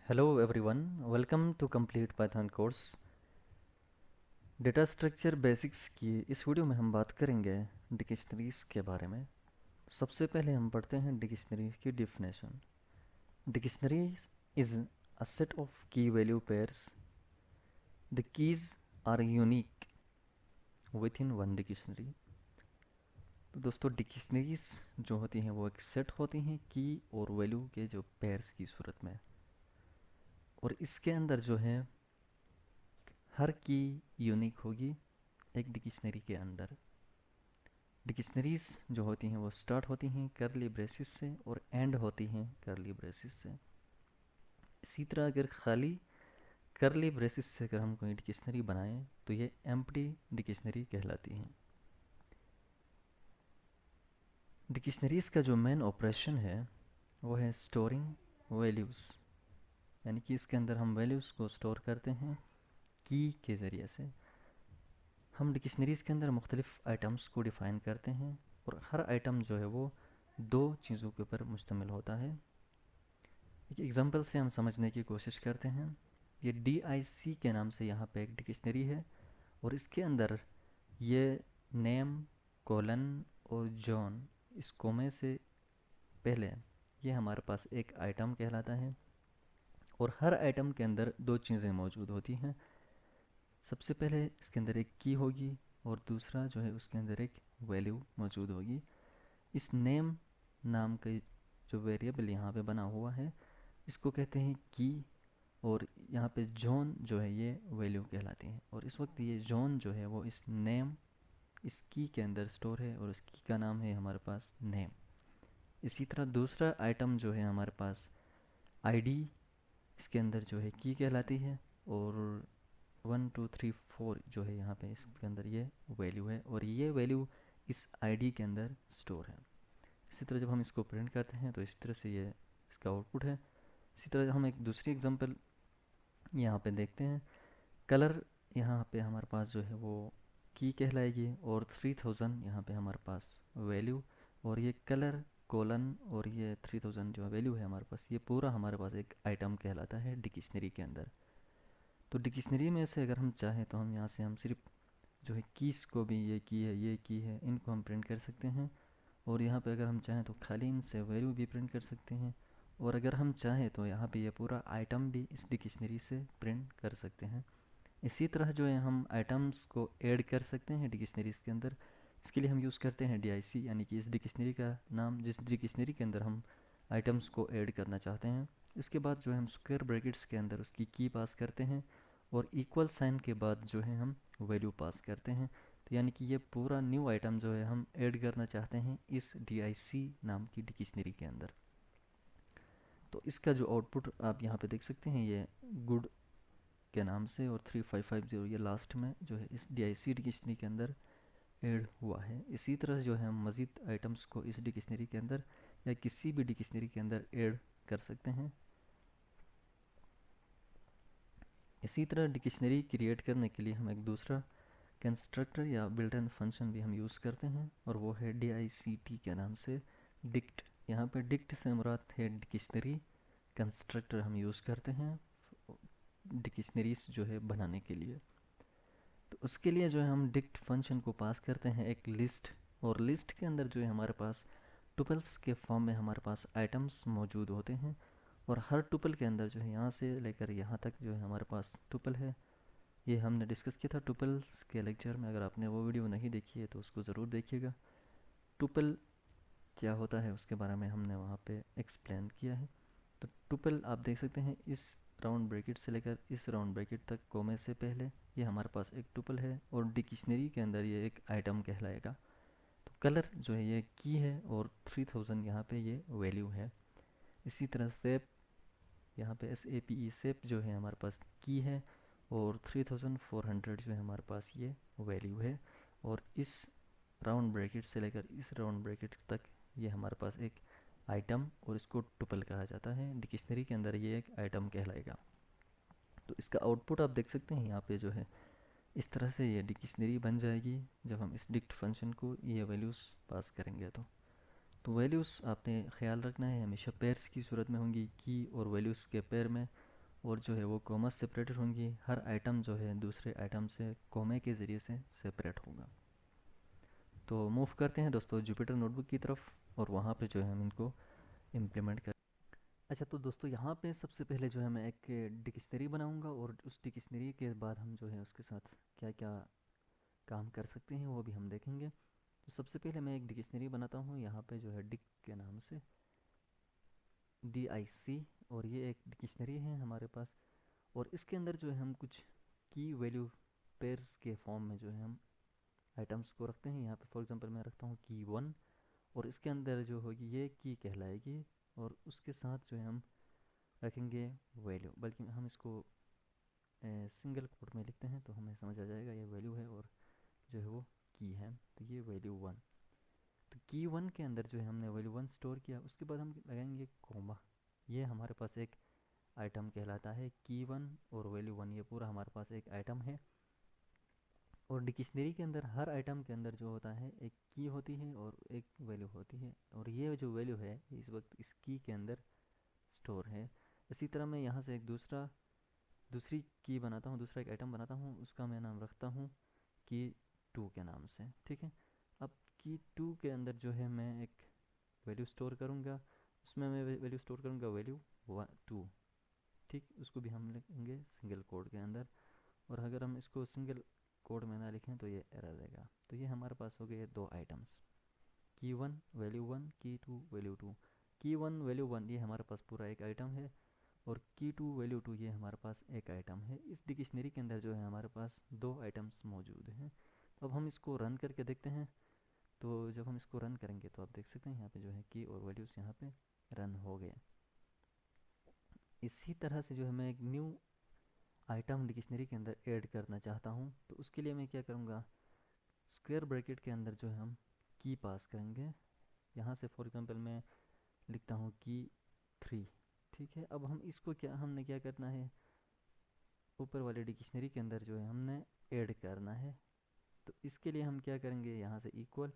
Hello everyone, welcome to Complete Python course. Data structure basics की इस video में हम बात करेंगे डिक्शनरीज के बारे में। सबसे पहले हम पढ़ते हैं डिक्शनरी की definition. Dictionary is a set of key value pairs. The keys are unique within one dictionary. तो दोस्तों डिक्शनरीज जो होती हैं वो एक सेट होती हैं की और वैल्यू के जो पेयर्स की सूरत में, और इसके अंदर जो है हर की यूनिक होगी एक डिक्शनरी के अंदर। डिक्शनरीज जो होती हैं वो स्टार्ट होती हैं करली ब्रेसिस से और एंड होती हैं करली ब्रेसिस से। इसी तरह अगर खाली करली ब्रेसिस से अगर हम कोई डिक्शनरी बनाएं तो ये एम्प्टी डिक्शनरी कहलाती हैं। डिक्शनरीज का जो मेन ऑपरेशन है वो है स्टोरिंग वैल्यूज़, यानी कि इसके अंदर हम वैल्यूज़ को स्टोर करते हैं की के ज़रिए से। हम डिक्शनरीज़ के अंदर मुख्तलिफ़ आइटम्स को डिफ़ाइन करते हैं और हर आइटम जो है वो दो चीज़ों के ऊपर मुश्तमिल होता है। एक एग्जांपल से हम समझने की कोशिश करते हैं। ये DIC के नाम से यहाँ पे एक डिक्शनरी है और इसके अंदर ये नेम, कोलन और जॉन, इस कोमे से पहले ये हमारे पास एक आइटम कहलाता है और हर आइटम के अंदर दो चीज़ें मौजूद होती हैं। सबसे पहले इसके अंदर एक की होगी और दूसरा जो है उसके अंदर एक वैल्यू मौजूद होगी। इस नेम नाम का जो वेरिएबल यहाँ पे बना हुआ है इसको कहते हैं की, और यहाँ पे जॉन जो है ये वैल्यू कहलाती है। और इस वक्त ये जॉन जो है वो इस नेम, इस की के अंदर स्टोर है और इस की का नाम है हमारे पास नेम। इसी तरह दूसरा आइटम जो है हमारे पास आईडी, इसके अंदर जो है की कहलाती है और 1 2 3 4 जो है यहाँ पे इसके अंदर ये वैल्यू है और ये वैल्यू इस आईडी के अंदर स्टोर है। इसी तरह जब हम इसको प्रिंट करते हैं तो इस तरह से ये इसका आउटपुट है। इसी तरह हम एक दूसरी एग्जांपल यहाँ पे देखते हैं। कलर यहाँ पे हमारे पास जो है वो की कहलाएगी और 3000 यहाँ पे हमारे पास वैल्यू, और ये कलर कोलन और ये 3000 जो वैल्यू है हमारे पास, ये पूरा हमारे पास एक आइटम कहलाता है डिक्शनरी के अंदर। तो डिक्शनरी में से अगर हम चाहें तो हम यहाँ से हम सिर्फ जो है कीज़ को भी, ये की है ये की है, इनको हम प्रिंट कर सकते हैं। और यहाँ पे अगर हम चाहें तो खाली इनसे वैल्यू भी प्रिंट कर सकते हैं। और अगर हम चाहें तो यहाँ पे ये पूरा आइटम भी इस डिक्शनरी से प्रिंट कर सकते हैं। इसी तरह जो है हम आइटम्स को ऐड कर सकते हैं डिक्शनरीज के अंदर। इसके लिए हम यूज़ करते हैं DIC, यानी कि इस डिक्शनरी का नाम जिस डिक्शनरी के अंदर हम आइटम्स को ऐड करना चाहते हैं। इसके बाद जो है हम स्क्वायर ब्रैकेट्स के अंदर उसकी की पास करते हैं और इक्वल साइन के बाद जो है हम वैल्यू पास करते हैं। तो यानी कि ये पूरा न्यू आइटम जो है हम ऐड करना चाहते हैं इस DIC नाम की डिक्शनरी के अंदर। तो इसका जो आउटपुट आप यहाँ पे देख सकते हैं ये गुड के नाम से और 3550 ये लास्ट में जो है इस DIC डिक्शनरी के अंदर ऐड हुआ है। इसी तरह जो है हम मज़ीद आइटम्स को इस डिक्शनरी के अंदर या किसी भी डिक्शनरी के अंदर ऐड कर सकते हैं। इसी तरह डिक्शनरी क्रिएट करने के लिए हम एक दूसरा कंस्ट्रक्टर या बिल्ट इन फंक्शन भी हम यूज़ करते हैं और वो है DICT के नाम से डिक्ट। यहाँ पे डिक्ट से मुराद है डिक्शनरी। कंस्ट्रक्टर हम यूज़ करते हैं डिक्शनरीज जो है बनाने के लिए। तो उसके लिए जो है हम डिक्ट फंक्शन को पास करते हैं एक लिस्ट, और लिस्ट के अंदर जो है हमारे पास टुपल्स के फॉर्म में हमारे पास आइटम्स मौजूद होते हैं। और हर टुपल के अंदर जो है यहाँ से लेकर यहाँ तक जो है हमारे पास टुपल है। ये हमने डिस्कस किया था टुपल्स के लेक्चर में, अगर आपने वो वीडियो नहीं देखी है तो उसको ज़रूर देखिएगा। टुपल क्या होता है उसके बारे में हमने वहाँ पे एक्सप्लेन किया है। तो टुपल आप देख सकते हैं इस राउंड ब्रैकेट से लेकर इस राउंड ब्रैकेट तक कोमे से पहले ये हमारे पास एक टुपल है और डिक्शनरी के अंदर ये एक आइटम कहलाएगा। तो कलर जो है ये की है और 3000 यहाँ पे ये वैल्यू है। इसी तरह सेप, यहाँ पे SAPE सेप जो है हमारे पास की है और 3400 जो है हमारे पास ये वैल्यू है। और इस राउंड ब्रैकेट से लेकर इस राउंड ब्रैकेट तक ये हमारे पास एक आइटम, और इसको टुपल कहा जाता है। डिक्शनरी के अंदर ये एक आइटम कहलाएगा। तो इसका आउटपुट आप देख सकते हैं यहाँ पे जो है इस तरह से ये डिक्शनरी बन जाएगी जब हम इस डिक्ट फंक्शन को ये वैल्यूज़ पास करेंगे। तो वैल्यूज़ आपने ख्याल रखना है हमेशा पेयर्स की सूरत में होंगी, की और वैल्यूज़ के पेयर में। और जो है वो कॉमा सेपरेटेड होंगी। हर आइटम जो है दूसरे आइटम से कॉमे के ज़रिए से सेपरेट होगा। तो मूव करते हैं दोस्तों जुपिटर नोटबुक की तरफ, और वहाँ पे जो है हम इनको इम्प्लीमेंट कर। अच्छा, तो दोस्तों यहाँ पे सबसे पहले जो है मैं एक डिक्शनरी बनाऊंगा, और उस डिक्शनरी के बाद हम जो है उसके साथ क्या क्या काम कर सकते हैं वो भी हम देखेंगे। तो सबसे पहले मैं एक डिक्शनरी बनाता हूँ यहाँ पे जो है डिक के नाम से, DIC। और ये एक डिक्शनरी है हमारे पास, और इसके अंदर जो है हम कुछ की वैल्यू पेयर्स के फॉर्म में जो है हम आइटम्स को रखते हैं। यहाँ पे फॉर एग्जांपल मैं रखता हूँ की 1, और इसके अंदर जो होगी ये की कहलाएगी, और उसके साथ जो है हम रखेंगे वैल्यू, बल्कि हम इसको सिंगल कोट में लिखते हैं तो हमें समझ आ जाएगा ये वैल्यू है और जो है वो की है। तो ये वैल्यू 1, तो की 1 के अंदर जो है हमने वैल्यू 1 स्टोर किया, उसके बाद हम लगाएंगे कोमा। ये हमारे पास एक आइटम कहलाता है की 1 और वैल्यू 1, ये पूरा हमारे पास एक आइटम है। और डिक्शनरी के अंदर हर आइटम के अंदर जो होता है एक की होती है और एक वैल्यू होती है, और ये जो वैल्यू है इस वक्त इस की के अंदर स्टोर है। इसी तरह मैं यहाँ से एक दूसरी की बनाता हूँ, दूसरा एक आइटम बनाता हूँ, उसका मैं नाम रखता हूँ की 2 के नाम से। ठीक है, अब की 2 के अंदर जो है मैं एक वैल्यू स्टोर करूँगा, उसमें मैं वैल्यू स्टोर करूँगा वैल्यू 2। ठीक, उसको भी हम लिखेंगे सिंगल कोड के अंदर, और अगर हम इसको सिंगल कोड में ना लिखें तो ये एरर देगा। तो ये हमारे पास हो गए दो आइटम्स, की 1 वैल्यू 1, की 2 वैल्यू 2। की 1 वैल्यू 1 ये हमारे पास पूरा एक आइटम है, और की 2 वैल्यू 2 ये हमारे पास एक आइटम है। इस डिक्शनरी के अंदर जो है हमारे पास दो आइटम्स मौजूद हैं। तो अब हम इसको रन करके देखते हैं। तो जब हम इसको रन करेंगे तो आप देख सकते हैं यहाँ पे जो है की और वैल्यूज़ यहाँ पे रन हो गए। इसी तरह से जो है मैं एक न्यू आइटम डिक्शनरी के अंदर ऐड करना चाहता हूँ, तो उसके लिए मैं क्या करूँगा, स्क्वायर ब्रैकेट के अंदर जो है हम की पास करेंगे। यहाँ से फॉर एग्जांपल मैं लिखता हूँ की 3। ठीक है, अब हम इसको हमने क्या करना है, ऊपर वाले डिक्शनरी के अंदर जो है हमने ऐड करना है। तो इसके लिए हम क्या करेंगे, यहाँ से इक्वल,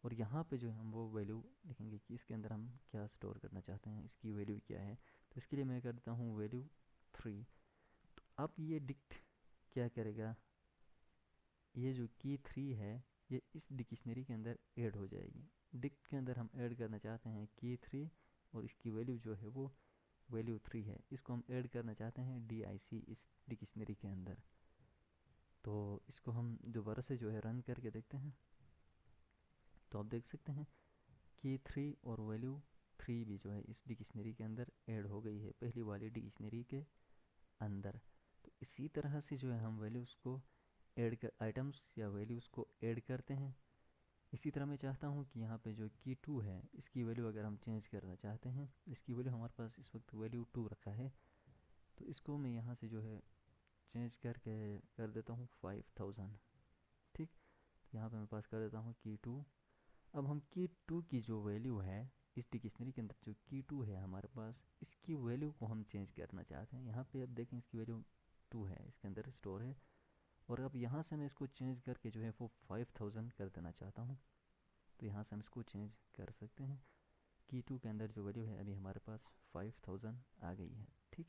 और यहाँ पे जो है हम वो वैल्यू लिखेंगे कि इसके अंदर हम क्या स्टोर करना चाहते हैं, इसकी वैल्यू क्या है। तो इसके लिए मैं करता हूँ वैल्यू 3। तो अब ये डिक्ट क्या करेगा, ये जो की 3 है ये इस डिक्शनरी के अंदर ऐड हो जाएगी। डिक्ट के अंदर हम ऐड करना चाहते हैं की 3, और इसकी वैल्यू जो है वो वैल्यू 3 है, इसको हम ऐड करना चाहते हैं DIC इस डिक्शनरी के अंदर। तो इसको हम दोबारा से जो है रन करके देखते हैं। तो आप देख सकते हैं कि 3 और वैल्यू 3 भी जो है इस डिक्शनरी के अंदर ऐड हो गई है, पहली वाली डिक्शनरी के अंदर। तो इसी तरह से जो है हम वैल्यूज़ को ऐड कर, आइटम्स या वैल्यूज़ को ऐड करते हैं। इसी तरह मैं चाहता हूँ कि यहाँ पे जो की 2 है इसकी वैल्यू अगर हम चेंज करना चाहते हैं, इसकी वैल्यू हमारे पास इस वक्त वैल्यू 2 रखा है, तो इसको मैं यहाँ से जो है चेंज करके कर देता हूँ 5000। ठीक, तो यहाँ पे मैं पास कर देता हूँ की 2। अब हम की 2 की जो वैल्यू है इस डिक्शनरी के अंदर जो की 2 है हमारे पास, इसकी वैल्यू को हम चेंज करना चाहते हैं। यहाँ पे अब देखें इसकी वैल्यू 2 है, इसके अंदर स्टोर है, और अब यहाँ से मैं इसको चेंज करके जो है वो 5000 कर देना चाहता हूँ। तो यहाँ से हम इसको चेंज कर सकते हैं, की 2 के अंदर जो वैल्यू है अभी हमारे पास 5000 आ गई है। ठीक,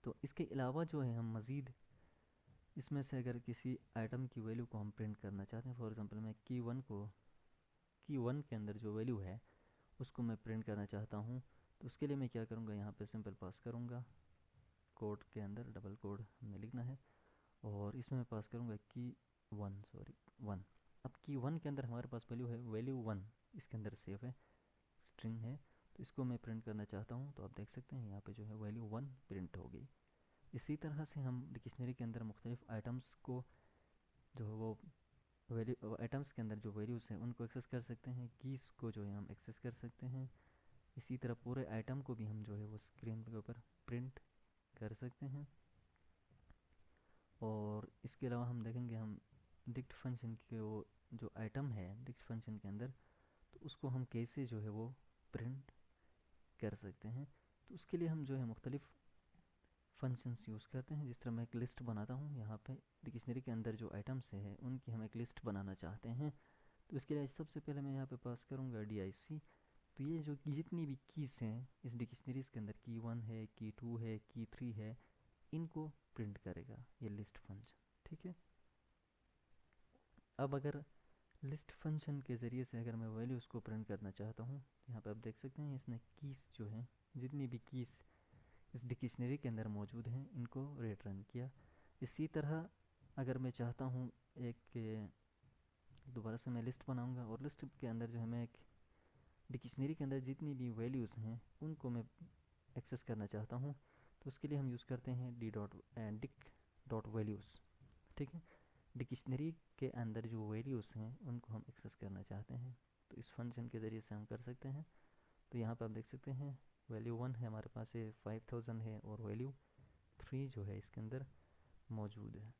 तो इसके अलावा जो है हम मज़ीद इसमें से अगर किसी आइटम की वैल्यू को हम प्रिंट करना चाहते हैं, फॉर एग्जांपल मैं की 1 के अंदर जो वैल्यू है उसको मैं प्रिंट करना चाहता हूँ, तो उसके लिए मैं क्या करूँगा, यहाँ पे सिंपल पास करूँगा, कोड के अंदर डबल कोड हमने लिखना है, और इसमें मैं पास करूँगा की 1। अब की 1 के अंदर हमारे पास वैल्यू है वैल्यू 1, इसके अंदर सेव है, स्ट्रिंग है, तो इसको मैं प्रिंट करना चाहता हूँ। तो आप देख सकते हैं यहाँ पे जो है वैल्यू 1 प्रिंट हो गई। इसी तरह से हम डिक्शनरी के अंदर मुख्तलिफ आइटम्स को जो है वो वैल्यू आइटम्स के अंदर जो वैल्यूज़ हैं उनको एक्सेस कर सकते हैं, कीज़ को जो है हम एक्सेस कर सकते हैं। इसी तरह पूरे आइटम को भी हम जो है वो स्क्रीन के ऊपर प्रिंट कर सकते हैं। और इसके अलावा हम देखेंगे हम डिक्ट फंक्शन के वो जो आइटम है डिक्ट फंक्शन के अंदर, तो उसको हम कैसे जो है वो प्रिंट कर सकते हैं। तो उसके लिए हम जो है मुख्तलिफ फंक्शंस यूज़ करते हैं। जिस तरह मैं एक लिस्ट बनाता हूँ, यहाँ पे डिक्शनरी के अंदर जो आइटम्स है उनकी हम एक लिस्ट बनाना चाहते हैं। तो इसके लिए सबसे पहले मैं यहाँ पे पास करूँगा DIC, तो ये जो जितनी भी कीज़ हैं इस डिक्शनरीज के अंदर, की 1 है, की 2 है, की 3 है, इनको प्रिंट करेगा ये लिस्ट फंक्शन। ठीक है। अब अगर लिस्ट फंक्शन के ज़रिए से अगर मैं वैल्यूज़ को प्रिंट करना चाहता हूँ, यहाँ पे आप देख सकते हैं इसने कीज़ जो हैं, जितनी भी कीज़ इस डिक्शनरी के अंदर मौजूद हैं, इनको रिटर्न किया। इसी तरह अगर मैं चाहता हूँ एक दोबारा से मैं लिस्ट बनाऊंगा, और लिस्ट के अंदर जो है मैं एक डिक्शनरी के अंदर जितनी भी वैल्यूज़ हैं उनको मैं एक्सेस करना चाहता हूँ, तो उसके लिए हम यूज़ करते हैं dic.values। ठीक है। डिक्शनरी के अंदर जो वैल्यूज़ हैं उनको हम एक्सेस करना चाहते हैं, तो इस फंक्शन के ज़रिए से हम कर सकते हैं। तो यहाँ पर आप देख सकते हैं वैल्यू 1 है हमारे पास, है 5000 है, और वैल्यू 3 जो है इसके अंदर मौजूद है।